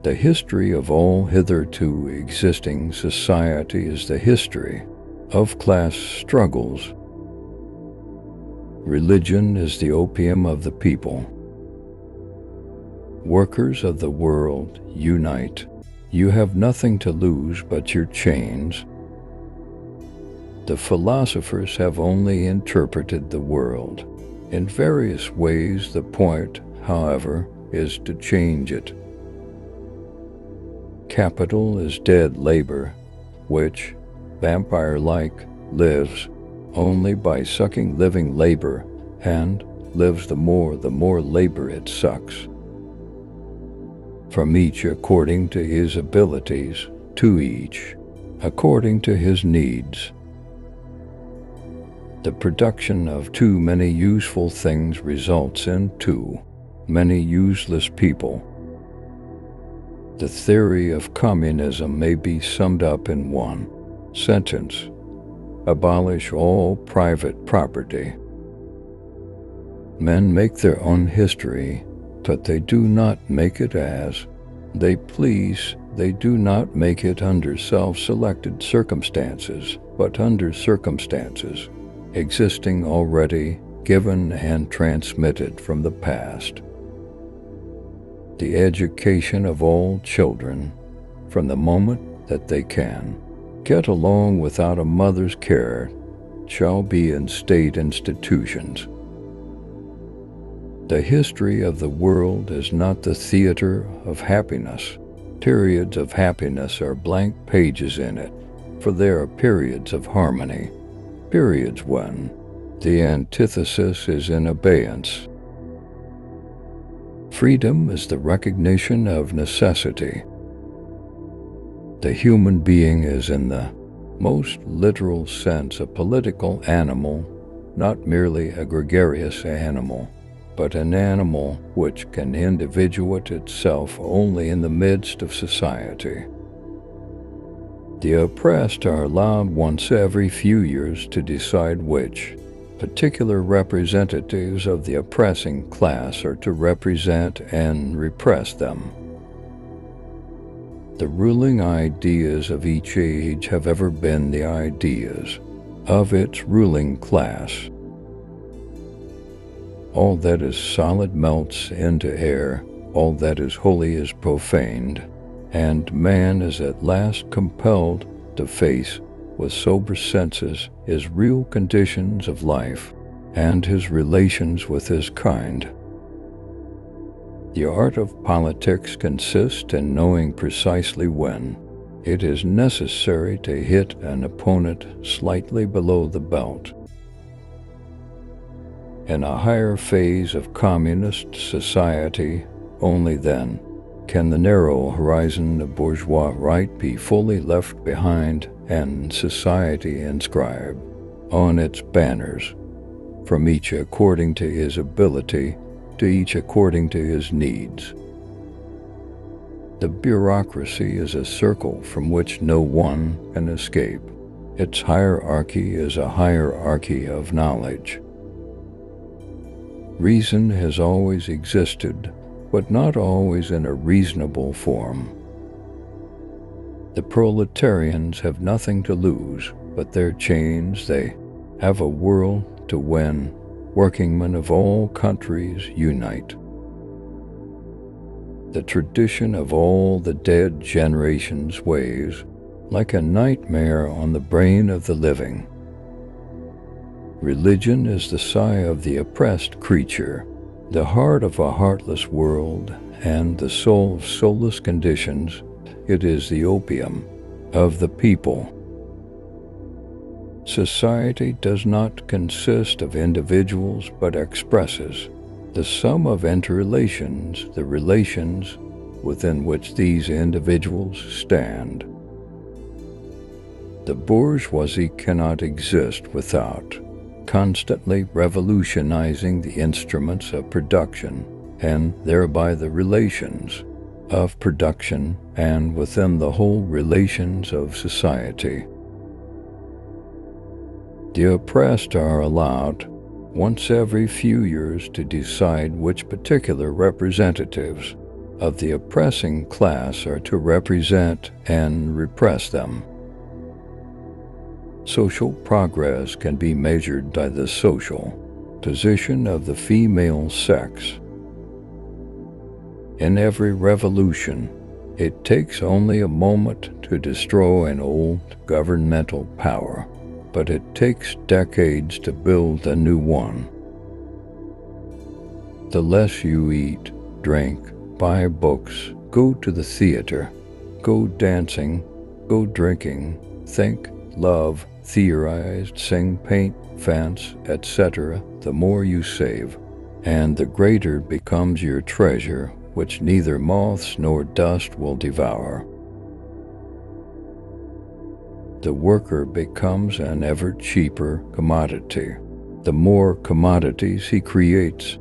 The history of all hitherto existing society is the history of class struggles. Religion is the opium of the people. Workers of the world, unite. You have nothing to lose but your chains. The philosophers have only interpreted the world in various ways. The point, however, is to change it. Capital is dead labor, which, vampire-like, lives only by sucking living labor, and lives the more labor it sucks. From each according to his abilities, to each according to his needs. The production of too many useful things results in too many useless people. The theory of communism may be summed up in one sentence: abolish all private property. Men make their own history, but they do not make it as they please. They do not make it under self-selected circumstances, but under circumstances existing already, given and transmitted from the past. The education of all children, from the moment that they can get along without a mother's care, shall be in state institutions. The history of the world is not the theater of happiness. Periods of happiness are blank pages in it, for there are periods of harmony, periods when the antithesis is in abeyance. Freedom is the recognition of necessity. The human being is, in the most literal sense, a political animal, not merely a gregarious animal, but an animal which can individuate itself only in the midst of society. The oppressed are allowed once every few years to decide which particular representatives of the oppressing class are to represent and repress them. The ruling ideas of each age have ever been the ideas of its ruling class. All that is solid melts into air, all that is holy is profaned, and man is at last compelled to face with sober senses his real conditions of life and his relations with his kind. The art of politics consists in knowing precisely when it is necessary to hit an opponent slightly below the belt. In a higher phase of communist society, only then can the narrow horizon of bourgeois right be fully left behind and society inscribe on its banners, from each according to his ability, to each according to his needs. The bureaucracy is a circle from which no one can escape. Its hierarchy is a hierarchy of knowledge. Reason has always existed, but not always in a reasonable form. The proletarians have nothing to lose but their chains. They have a world to win. Workingmen of all countries unite. The tradition of all the dead generations weighs like a nightmare on the brain of the living. Religion is the sigh of the oppressed creature, the heart of a heartless world, and the soul of soulless conditions. It is the opium of the people. Society does not consist of individuals, but expresses the sum of interrelations, the relations within which these individuals stand. The bourgeoisie cannot exist without constantly revolutionizing the instruments of production, and thereby the relations of production, and within the whole relations of society. The oppressed are allowed once every few years to decide which particular representatives of the oppressing class are to represent and repress them. Social progress can be measured by the social position of the female sex. In every revolution, it takes only a moment to destroy an old governmental power, but it takes decades to build a new one. The less you eat, drink, buy books, go to the theater, go dancing, go drinking, think, love, theorize, sing, paint, fence, etc., the more you save, and the greater becomes your treasure, which neither moths nor dust will devour. The worker becomes an ever cheaper commodity. The more commodities he creates,